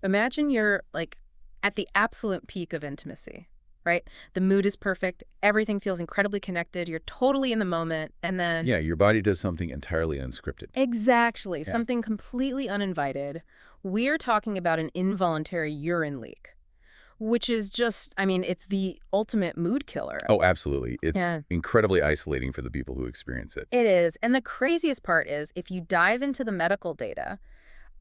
Imagine you're like at the absolute peak of intimacy, right? The mood is perfect, everything feels incredibly connected, you're totally in the moment, and then Yeah, your body does something entirely unscripted. exactly, Yeah. something completely uninvited. We're talking about an involuntary urine leak, which is just, I mean, it's the ultimate mood killer. Oh, absolutely. It's Yeah. incredibly isolating for the people who experience it. It is. And the craziest part is if you dive into the medical data,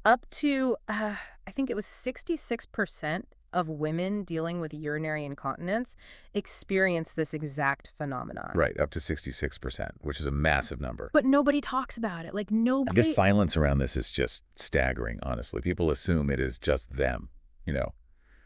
up to, I think it was 66% of women dealing with urinary incontinence experience this exact phenomenon. Right, up to 66%, which is a massive number. But nobody talks about it. Like, The nobody. silence around this is just staggering, honestly. People assume it is just them, you know,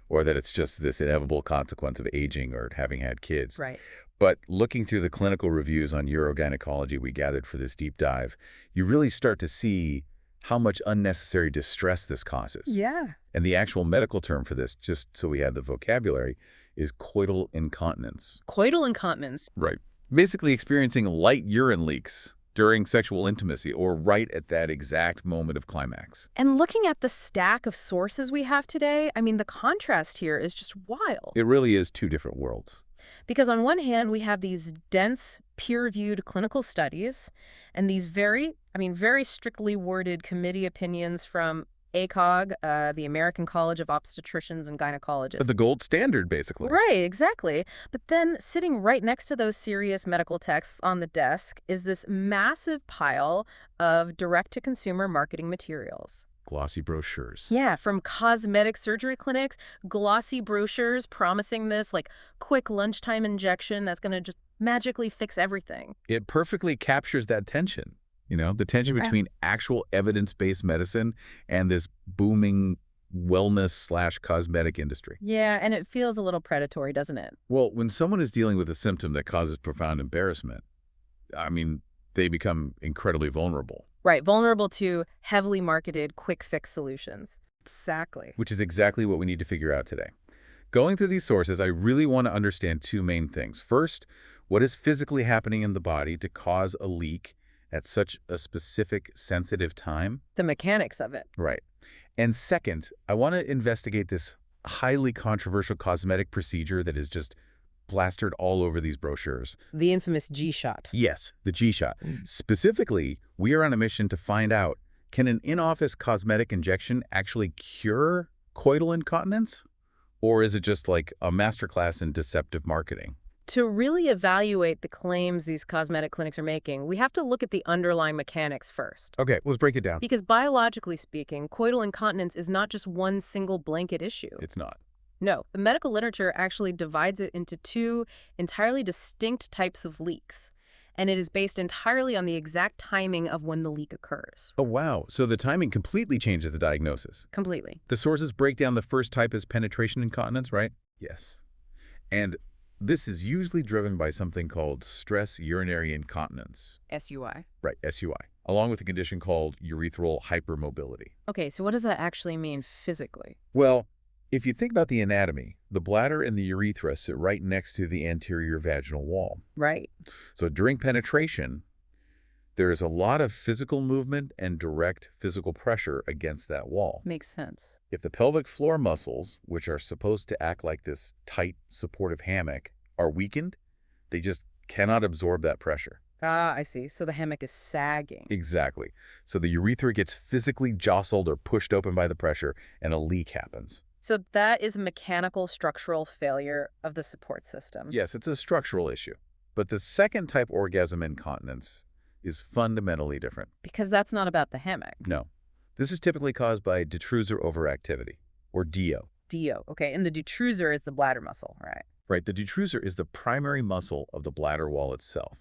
or that it's just this inevitable consequence of aging or having had kids. Right. But looking through the clinical reviews on urogynecology we gathered for this deep dive, you really start to see how much unnecessary distress this causes. Yeah. And the actual medical term for this, just so we have the vocabulary, is coital incontinence. Coital incontinence. Right. Basically experiencing light urine leaks during sexual intimacy or right at that exact moment of climax. And looking at the stack of sources we have today, I mean, the contrast here is just wild. It really is two different worlds. Because on one hand, we have these dense, peer-reviewed clinical studies and these very strictly worded committee opinions from ACOG, the American College of Obstetricians and But Gynecologists. the gold standard, basically. Right, exactly. But then sitting right next to those serious medical texts on the desk is this massive pile of direct-to-consumer marketing materials. Glossy brochures. Yeah, from cosmetic surgery clinics, glossy brochures promising this like quick lunchtime injection that's going to just magically fix everything. It perfectly captures that tension, the tension Yeah. between actual evidence-based medicine and this booming wellness/cosmetic industry. Yeah, and it feels a little predatory, doesn't it? Well, when someone is dealing with a symptom that causes profound embarrassment, I mean, they become incredibly vulnerable, Right, vulnerable to heavily marketed quick fix solutions. Exactly. which is exactly what we need to figure out today. Going through these sources, I really want to understand two main things. First, what is physically happening in the body to cause a leak at such a specific, sensitive time? The mechanics of it. Right. And second, I want to investigate this highly controversial cosmetic procedure that is just plastered all over these brochures. The infamous G-shot. Yes, the G-shot. Specifically, we are on a mission to find out, can an in-office cosmetic injection actually cure coital incontinence? Or is it just like a masterclass in deceptive marketing? To really evaluate the claims these cosmetic clinics are making, we have to look at the underlying mechanics first. Okay, let's break it down. Because biologically speaking, coital incontinence is not just one single blanket issue. It's not. No, the medical literature actually divides it into two entirely distinct types of leaks, and it is based entirely on the exact timing of when the leak occurs. Oh, wow. So the timing completely changes the diagnosis. Completely. The sources break down the first type as penetration incontinence, right? Yes. And this is usually driven by something called stress urinary incontinence. SUI. Right, SUI, along with a condition called urethral hypermobility. Okay, so what does that actually mean physically? Well, if you think about the anatomy, the bladder and the urethra sit right next to the anterior vaginal wall. Right. So during penetration, there is a lot of physical movement and direct physical pressure against that wall. Makes sense. If the pelvic floor muscles, which are supposed to act like this tight, supportive hammock, are weakened, they just cannot absorb that pressure. Ah, I see. So the hammock is sagging. Exactly. So the urethra gets physically jostled or pushed open by the pressure, and a leak happens. So that is a mechanical structural failure of the support system. Yes, it's a structural issue. But the second type orgasm incontinence is fundamentally different. Because that's not about the hammock. No. This is typically caused by detrusor overactivity, or DO. DO. Okay, and the detrusor is the bladder muscle, right? Right, the detrusor is the primary muscle of the bladder wall itself.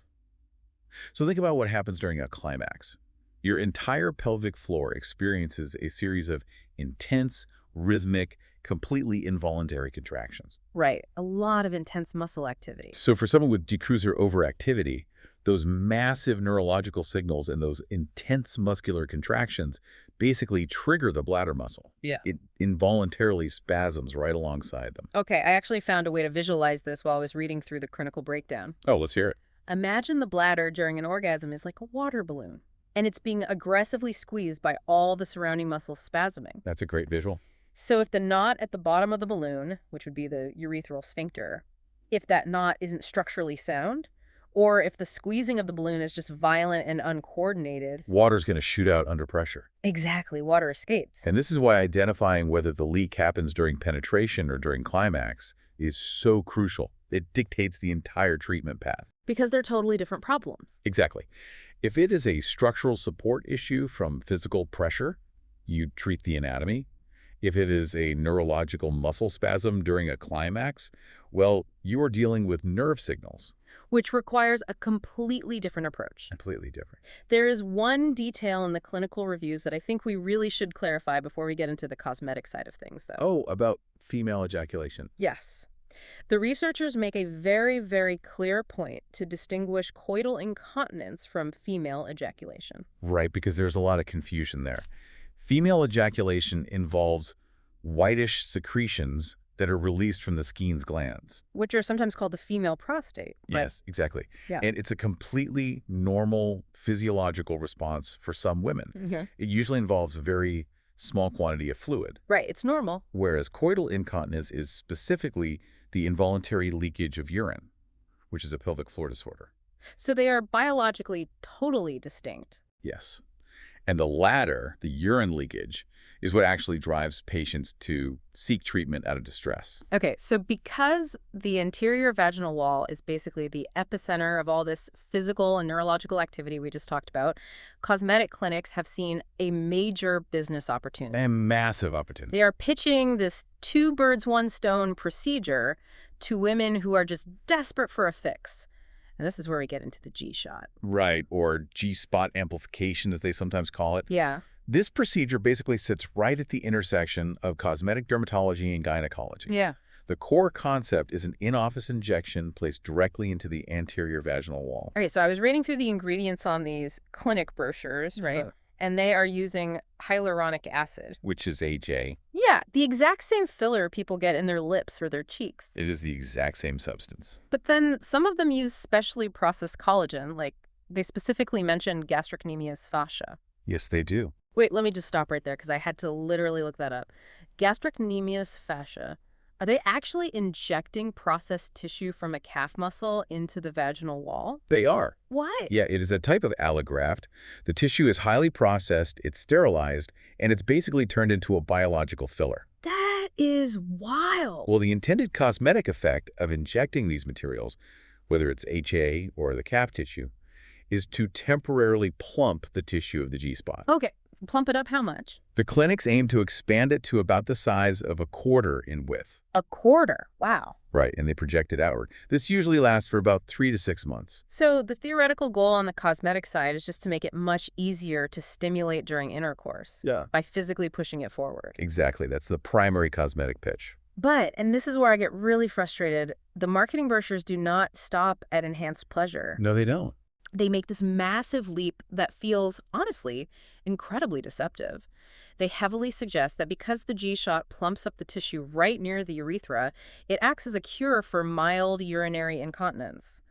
So think about what happens during a climax. Your entire pelvic floor experiences a series of intense, rhythmic, completely involuntary contractions. Right. A lot of intense muscle activity. So for someone with detrusor overactivity, those massive neurological signals and those intense muscular contractions basically trigger the bladder muscle. Yeah. It involuntarily spasms right alongside them. Okay, I actually found a way to visualize this while I was reading through the clinical breakdown. Oh, let's hear it. Imagine the bladder during an orgasm is like a water balloon, and it's being aggressively squeezed by all the surrounding muscles spasming. That's a great visual. So if the knot at the bottom of the balloon, which would be the urethral sphincter, if that knot isn't structurally sound, or if the squeezing of the balloon is just violent and uncoordinated, Water's going to shoot out under pressure. exactly, water escapes. And this is why identifying whether the leak happens during penetration or during climax is so crucial. It dictates the entire treatment path. Because they're totally different problems. Exactly. If it is a structural support issue from physical pressure, you treat the anatomy. If it is a neurological muscle spasm during a climax, well, you are dealing with nerve signals. Which requires a completely different approach. Completely different. There is one detail in the clinical reviews that I think we really should clarify before we get into the cosmetic side of things, though. Oh, about female ejaculation. Yes. The researchers make a very, very clear point to distinguish coital incontinence from female ejaculation. Right, because there's a lot of confusion there. Female ejaculation involves whitish secretions that are released from the Skene's glands. Which are sometimes called the female prostate. Yes, exactly. Yeah. And it's a completely normal physiological response for some women. Mm-hmm. It usually involves a very small quantity of fluid, Right, it's normal. whereas coital incontinence is specifically the involuntary leakage of urine, which is a pelvic floor disorder. So they are biologically totally distinct. Yes. And the latter, the urine leakage, is what actually drives patients to seek treatment out of distress. Okay, so because the anterior vaginal wall is basically the epicenter of all this physical and neurological activity we just talked about, cosmetic clinics have seen a major business opportunity. A massive opportunity. They are pitching this two birds, one stone procedure to women who are just desperate for a fix. And this is where we get into the G-shot. Right, or G-spot amplification, as they sometimes call it. Yeah. This procedure basically sits right at the intersection of cosmetic dermatology and gynecology. Yeah. The core concept is an in-office injection placed directly into the anterior vaginal wall. Okay, so I was reading through the ingredients on these clinic brochures, right? And they are using hyaluronic acid. Which is AJ. Yeah, the exact same filler people get in their lips or their cheeks. It is the exact same substance. But then some of them use specially processed collagen, like they specifically mentioned gastrocnemius fascia. Yes, they do. Wait, let me just stop right there because I had to literally look that up. Gastrocnemius fascia. Are they actually injecting processed tissue from a calf muscle into the vaginal wall? They are. What? Yeah, it is a type of allograft. The tissue is highly processed, it's sterilized, and it's basically turned into a biological filler. That is wild. Well, the intended cosmetic effect of injecting these materials, whether it's HA or the calf tissue, is to temporarily plump the tissue of the G-spot. Okay, plump it up how much? The clinics aim to expand it to about the size of a quarter in width. A quarter. Wow. Right, and they project it outward. This usually lasts for about 3 to 6 months. So the theoretical goal on the cosmetic side is just to make it much easier to stimulate during intercourse. Yeah. By physically pushing it forward. Exactly, that's the primary cosmetic pitch. But, and this is where I get really frustrated, the marketing brochures do not stop at enhanced pleasure. No, they don't. They make this massive leap that feels, honestly, incredibly deceptive. They heavily suggest that because the G-shot plumps up the tissue right near the urethra, it acts as a cure for mild urinary incontinence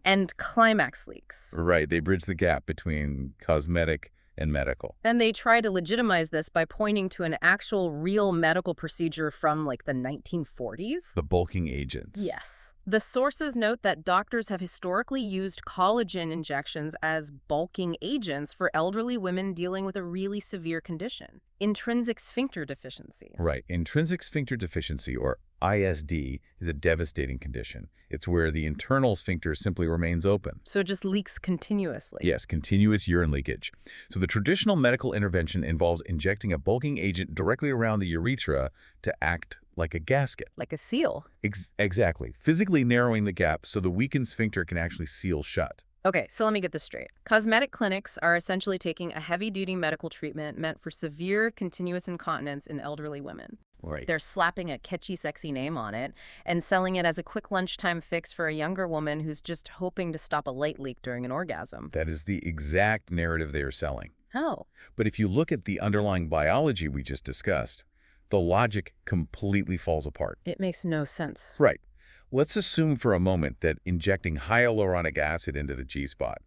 and climax leaks. Right, they bridge the gap between cosmetic and medical. And they try to legitimize this by pointing to an actual real medical procedure from like the 1940s. The bulking agents. Yes. The sources note that doctors have historically used collagen injections as bulking agents for elderly women dealing with a really severe condition, intrinsic sphincter deficiency. Right. Intrinsic sphincter deficiency, or ISD, is a devastating condition. It's where the internal sphincter simply remains open. So it just leaks continuously. Yes, continuous urine leakage. So the traditional medical intervention involves injecting a bulking agent directly around the urethra to act like a gasket. Like a seal. Exactly. Physically narrowing the gap so the weakened sphincter can actually seal shut. Okay, so let me get this straight. Cosmetic clinics are essentially taking a heavy-duty medical treatment meant for severe continuous incontinence in elderly women. Right. They're slapping a catchy, sexy name on it and selling it as a quick lunchtime fix for a younger woman who's just hoping to stop a light leak during an orgasm. That is the exact narrative they are selling. Oh. But if you look at the underlying biology we just discussed, the logic completely falls apart. It makes no sense. Right. Let's assume for a moment that injecting hyaluronic acid into the G-spot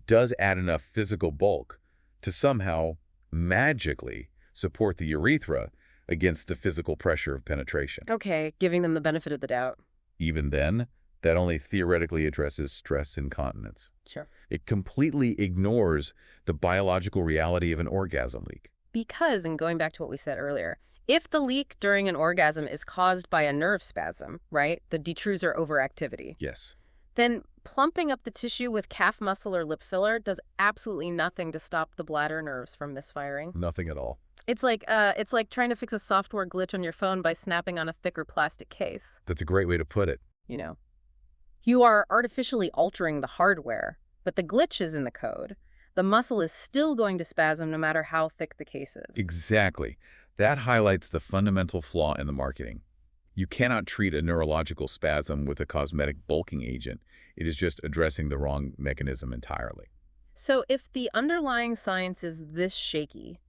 does add enough physical bulk to somehow magically support the urethra, against the physical pressure of penetration. Okay, giving them the benefit of the doubt. Even then, that only theoretically addresses stress incontinence. Sure. It completely ignores the biological reality of an orgasm leak. Because, and going back to what we said earlier, if the leak during an orgasm is caused by a nerve spasm, right, the detrusor overactivity, Yes, then plumping up the tissue with calf muscle or lip filler does absolutely nothing to stop the bladder nerves from misfiring. nothing at all. It's like trying to fix a software glitch on your phone by snapping on a thicker plastic case. That's a great way to put it. You know, you are artificially altering the hardware, but the glitch is in the code. The muscle is still going to spasm no matter how thick the case is. Exactly. That highlights the fundamental flaw in the marketing. You cannot treat a neurological spasm with a cosmetic bulking agent. It is just addressing the wrong mechanism entirely. So if the underlying science is this shaky,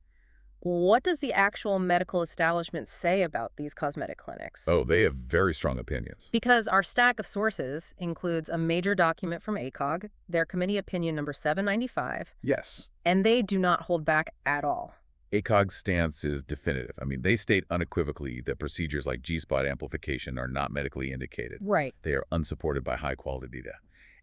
what does the actual medical establishment say about these cosmetic clinics? Oh, they have very strong opinions. Because our stack of sources includes a major document from ACOG, their committee opinion number 795, Yes. and they do not hold back at all. ACOG's stance is definitive. They state unequivocally that procedures like G-spot amplification are not medically indicated. Right. They are unsupported by high-quality data,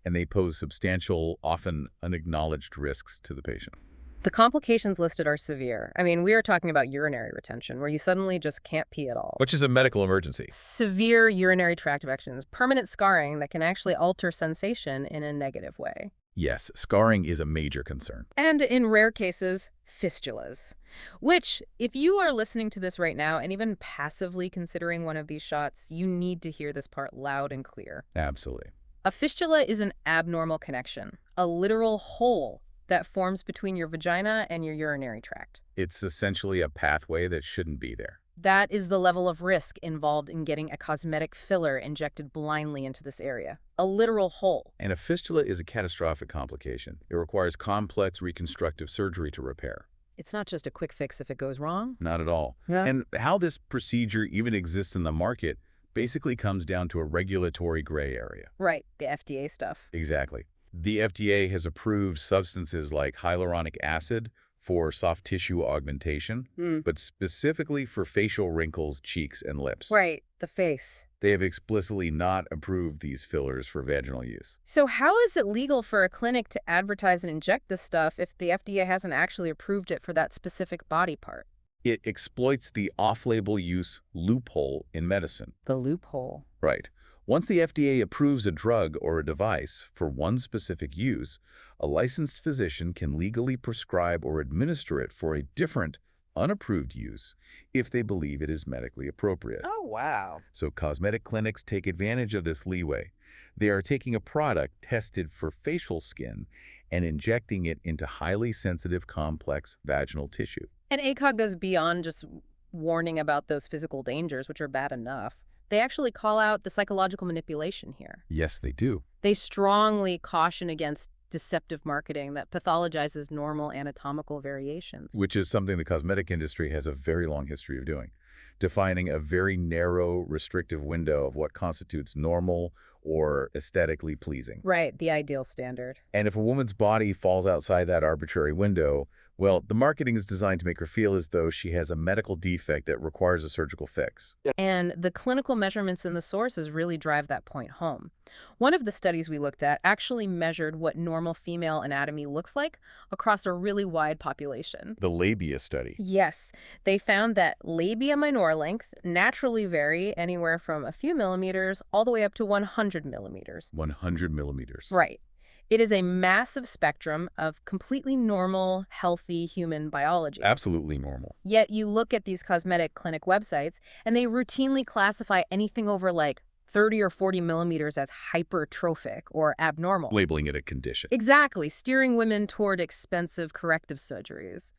and they pose substantial, often unacknowledged risks to the patient. The complications listed are severe. We are talking about urinary retention, where you suddenly just can't pee at all. Which is a medical emergency. Severe urinary tract infections, permanent scarring that can actually alter sensation in a negative way. Yes, scarring is a major concern. And in rare cases, fistulas. Which, if you are listening to this right now and even passively considering one of these shots, you need to hear this part loud and clear. Absolutely. A fistula is an abnormal connection, a literal hole that forms between your vagina and your urinary tract. It's essentially a pathway that shouldn't be there. That is the level of risk involved in getting a cosmetic filler injected blindly into this area. A literal hole. And a fistula is a catastrophic complication. It requires complex reconstructive surgery to repair. It's not just a quick fix if it goes wrong. Not at all. Yeah. And how this procedure even exists in the market basically comes down to a regulatory gray area. Right, the FDA stuff. Exactly. The FDA has approved substances like hyaluronic acid for soft tissue augmentation, but specifically for facial wrinkles, cheeks, and lips. Right, the face. They have explicitly not approved these fillers for vaginal use. So how is it legal for a clinic to advertise and inject this stuff if the FDA hasn't actually approved it for that specific body part? It exploits the off-label use loophole in medicine. The loophole. Right. Once the FDA approves a drug or a device for one specific use, a licensed physician can legally prescribe or administer it for a different, unapproved use if they believe it is medically appropriate. Oh, wow. So cosmetic clinics take advantage of this leeway. They are taking a product tested for facial skin and injecting it into highly sensitive, complex vaginal tissue. And ACOG goes beyond just warning about those physical dangers, which are bad enough. They actually call out the psychological manipulation here. Yes, they do. They strongly caution against deceptive marketing that pathologizes normal anatomical variations. Which is something the cosmetic industry has a very long history of doing, defining a very narrow, restrictive window of what constitutes normal or aesthetically pleasing. Right, the ideal standard. And if a woman's body falls outside that arbitrary window, well, the marketing is designed to make her feel as though she has a medical defect that requires a surgical fix. And the clinical measurements in the sources really drive that point home. One of the studies we looked at actually measured what normal female anatomy looks like across a really wide population. The labia study. Yes, they found that labia minor length naturally vary anywhere from a few millimeters all the way up to 100 millimeters. 100 millimeters. Right. It is a massive spectrum of completely normal, healthy human biology. Absolutely normal. Yet you look at these cosmetic clinic websites, and they routinely classify anything over like 30 or 40 millimeters as hypertrophic or abnormal. Labeling it a condition. Exactly, steering women toward expensive corrective surgeries.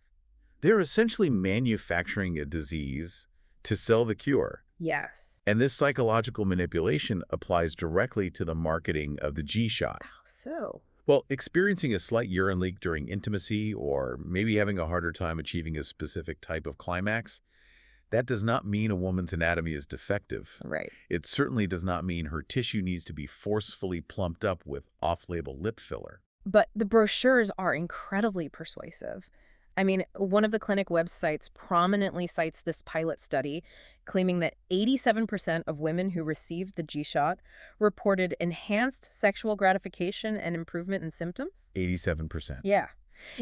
They're essentially manufacturing a disease to sell the cure. Yes. And this psychological manipulation applies directly to the marketing of the G-shot. How so? Well, experiencing a slight urine leak during intimacy or maybe having a harder time achieving a specific type of climax, that does not mean a woman's anatomy is defective. Right. It certainly does not mean her tissue needs to be forcefully plumped up with off-label lip filler. But the brochures are incredibly persuasive. I mean, one of the clinic websites prominently cites this pilot study, claiming that 87% of women who received the G-shot reported enhanced sexual gratification and improvement in symptoms. 87%. Yeah.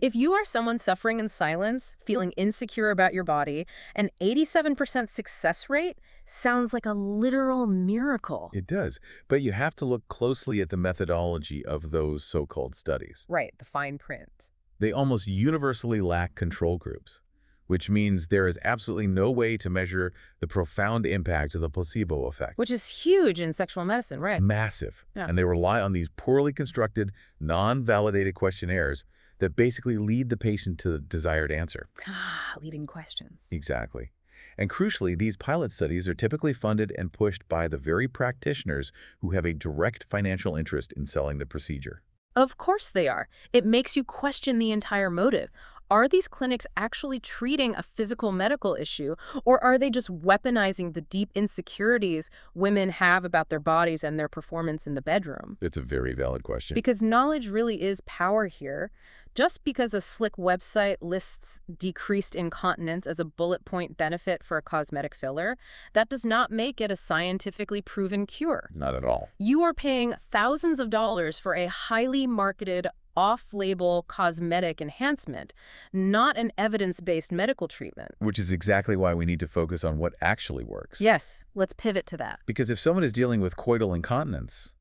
If you are someone suffering in silence, feeling insecure about your body, an 87% success rate sounds like a literal miracle. It does, but you have to look closely at the methodology of those so-called studies. Right, the fine print. They almost universally lack control groups, which means there is absolutely no way to measure the profound impact of the placebo effect. Which is huge in sexual medicine, right? Massive. Yeah. And they rely on these poorly constructed, non-validated questionnaires that basically lead the patient to the desired answer. Ah, leading questions. Exactly. And crucially, these pilot studies are typically funded and pushed by the very practitioners who have a direct financial interest in selling the procedure. Of course they are. It makes you question the entire motive. Are these clinics actually treating a physical medical issue, or are they just weaponizing the deep insecurities women have about their bodies and their performance in the bedroom? It's a very valid question. Because knowledge really is power here. Just because a slick website lists decreased incontinence as a bullet point benefit for a cosmetic filler, that does not make it a scientifically proven cure. Not at all. You are paying thousands of dollars for a highly marketed, off-label cosmetic enhancement, not an evidence-based medical treatment. Which is exactly why we need to focus on what actually works. Yes, let's pivot to that. Because if someone is dealing with coital incontinence,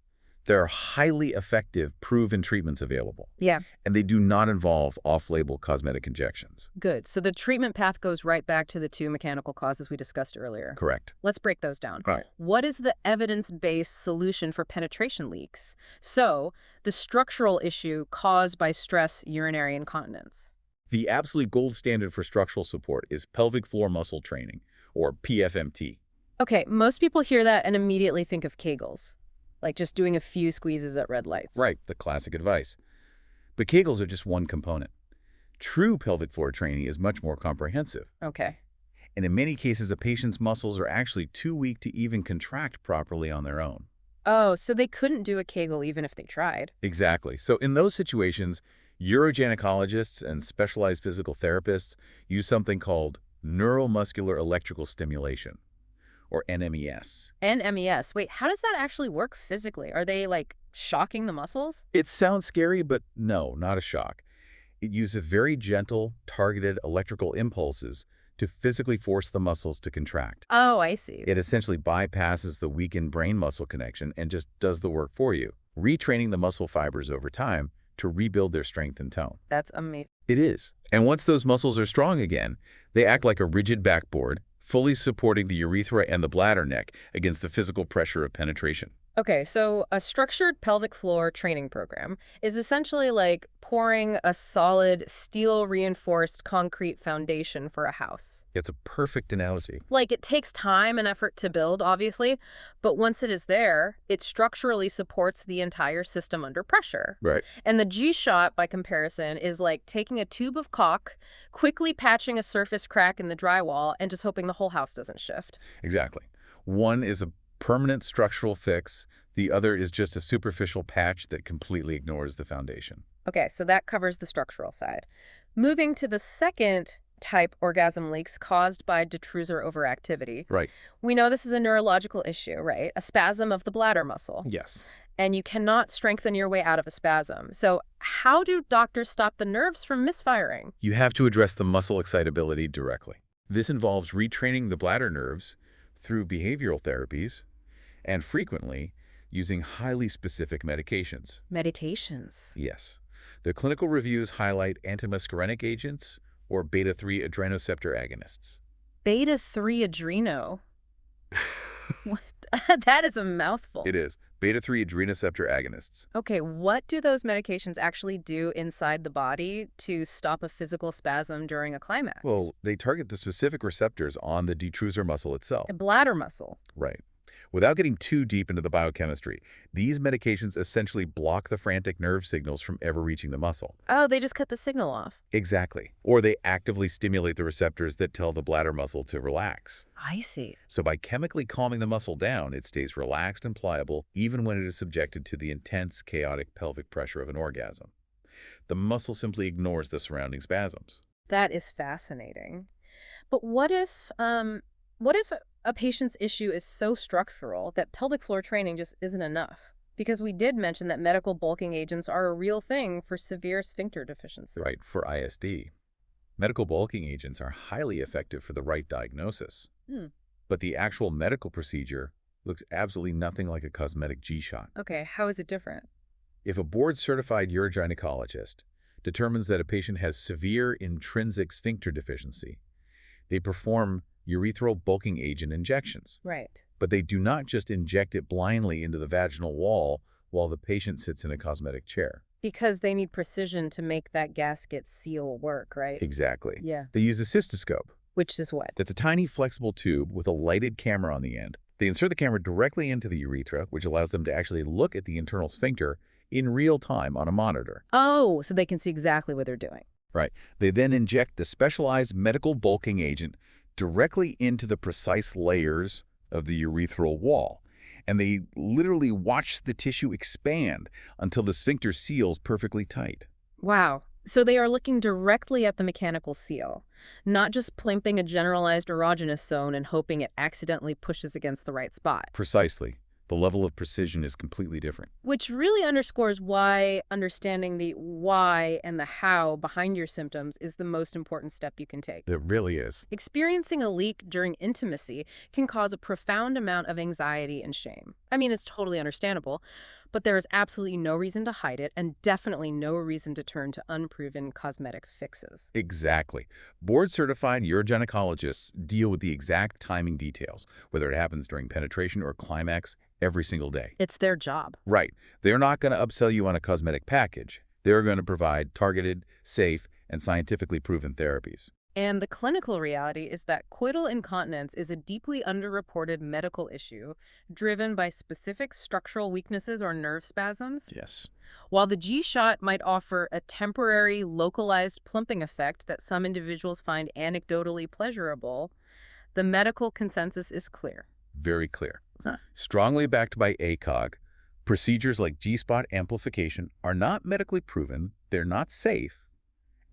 there are highly effective, proven treatments available. Yeah, And they do not involve off-label cosmetic injections. good. So the treatment path goes right back to the two mechanical causes we discussed earlier. Correct. Let's break those down. Right. What is the evidence-based solution for penetration leaks? So, the structural issue caused by stress urinary incontinence. The absolute gold standard for structural support is pelvic floor muscle training, or PFMT. Okay, most people hear that and immediately think of Kegels, like just doing a few squeezes at red lights. Right, the classic advice. But Kegels are just one component. True pelvic floor training is much more comprehensive. Okay. And in many cases, a patient's muscles are actually too weak to even contract properly on their own. Oh, so they couldn't do a Kegel even if they tried. Exactly. So in those situations, urogynecologists and specialized physical therapists use something called neuromuscular electrical stimulation, or NMES. NMES. Wait, how does that actually work physically? Are they, like, shocking the muscles? It sounds scary, but no, not a shock. It uses very gentle, targeted electrical impulses to physically force the muscles to contract. Oh, I see. It essentially bypasses the weakened brain-muscle connection and just does the work for you, retraining the muscle fibers over time to rebuild their strength and tone. That's amazing. It is. And once those muscles are strong again, they act like a rigid backboard, fully supporting the urethra and the bladder neck against the physical pressure of penetration. Okay, so a structured pelvic floor training program is essentially like pouring a solid steel-reinforced concrete foundation for a house. It's a perfect analogy. Like, it takes time and effort to build, obviously, but once it is there, it structurally supports the entire system under pressure. Right. And the G-shot, by comparison, is like taking a tube of caulk, quickly patching a surface crack in the drywall, and just hoping the whole house doesn't shift. Exactly. One is a permanent structural fix. The other is just a superficial patch that completely ignores the foundation. Okay, so that covers the structural side. Moving to the second type orgasm leaks caused by detrusor overactivity. Right. We know this is a neurological issue, right? A spasm of the bladder muscle. Yes. And you cannot strengthen your way out of a spasm. So how do doctors stop the nerves from misfiring? You have to address the muscle excitability directly. This involves retraining the bladder nerves through behavioral therapies and frequently using highly specific medications. Meditations. Yes. The clinical reviews highlight antimuscarinic agents or beta-3 adrenoceptor agonists. Beta-3 adreno. What? That is a mouthful. It is. Beta-3 adrenoceptor agonists. Okay, what do those medications actually do inside the body to stop a physical spasm during a climax? Well, they target the specific receptors on the detrusor muscle itself. A bladder muscle. Right. Without getting too deep into the biochemistry, these medications essentially block the frantic nerve signals from ever reaching the muscle. Oh, they just cut the signal off. Exactly. Or they actively stimulate the receptors that tell the bladder muscle to relax. I see. So by chemically calming the muscle down, it stays relaxed and pliable even when it is subjected to the intense, chaotic pelvic pressure of an orgasm. The muscle simply ignores the surrounding spasms. That is fascinating. But what if a patient's issue is so structural that pelvic floor training just isn't enough? Because we did mention that medical bulking agents are a real thing for severe sphincter deficiency. Right, for ISD. Medical bulking agents are highly effective for the right diagnosis, Hmm. but the actual medical procedure looks absolutely nothing like a cosmetic G-shot. Okay, how is it different? If a board-certified urogynecologist determines that a patient has severe intrinsic sphincter deficiency, they perform urethral bulking agent injections. Right. But they do not just inject it blindly into the vaginal wall while the patient sits in a cosmetic chair. Because they need precision to make that gasket seal work, right? Exactly. Yeah. They use a cystoscope. Which is what? That's a tiny flexible tube with a lighted camera on the end. They insert the camera directly into the urethra, which allows them to actually look at the internal sphincter in real time on a monitor. Oh, so they can see exactly what they're doing. Right. They then inject the specialized medical bulking agent directly into the precise layers of the urethral wall. And they literally watch the tissue expand until the sphincter seals perfectly tight. Wow. So they are looking directly at the mechanical seal, not just plimping a generalized erogenous zone and hoping it accidentally pushes against the right spot. Precisely. The level of precision is completely different. Which really underscores why understanding the why and the how behind your symptoms is the most important step you can take. It really is. Experiencing a leak during intimacy can cause a profound amount of anxiety and shame. I mean, it's totally understandable, but there is absolutely no reason to hide it and definitely no reason to turn to unproven cosmetic fixes. Exactly. Board-certified urogynecologists deal with the exact timing details, whether it happens during penetration or climax, every single day. It's their job. Right. They're not going to upsell you on a cosmetic package. They're going to provide targeted, safe, and scientifically proven therapies. And the clinical reality is that coital incontinence is a deeply underreported medical issue driven by specific structural weaknesses or nerve spasms. Yes. While the G-shot might offer a temporary, localized plumping effect that some individuals find anecdotally pleasurable, the medical consensus is clear. Very clear. Huh. Strongly backed by ACOG, procedures like G-spot amplification are not medically proven, they're not safe,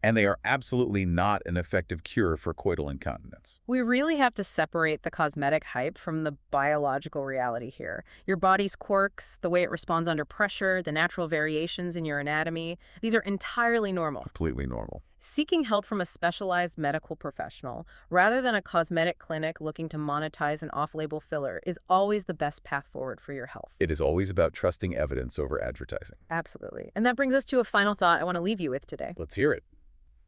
and they are absolutely not an effective cure for coital incontinence. We really have to separate the cosmetic hype from the biological reality here. Your body's quirks, the way it responds under pressure, the natural variations in your anatomy, these are entirely normal. Completely normal. Seeking help from a specialized medical professional, rather than a cosmetic clinic looking to monetize an off-label filler, is always the best path forward for your health. It is always about trusting evidence over advertising. Absolutely. And that brings us to a final thought I want to leave you with today. Let's hear it.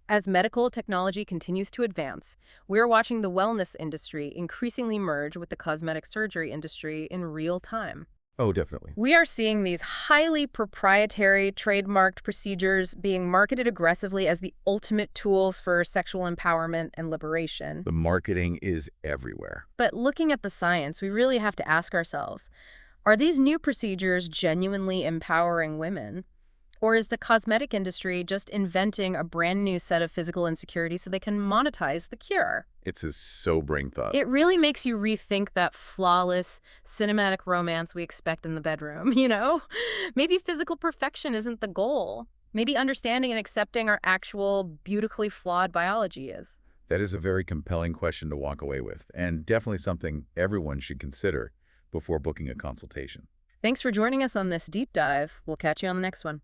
As medical technology continues to advance, we're watching the wellness industry increasingly merge with the cosmetic surgery industry in real time. Oh, definitely. We are seeing these highly proprietary, trademarked procedures being marketed aggressively as the ultimate tools for sexual empowerment and liberation. The marketing is everywhere. But looking at the science, we really have to ask ourselves, are these new procedures genuinely empowering women? Or is the cosmetic industry just inventing a brand new set of physical insecurities so they can monetize the cure? It's a sobering thought. It really makes you rethink that flawless cinematic romance we expect in the bedroom, you know? Maybe physical perfection isn't the goal. Maybe understanding and accepting our actual beautifully flawed biology is. That is a very compelling question to walk away with, and definitely something everyone should consider before booking a consultation. Thanks for joining us on this deep dive. We'll catch you on the next one.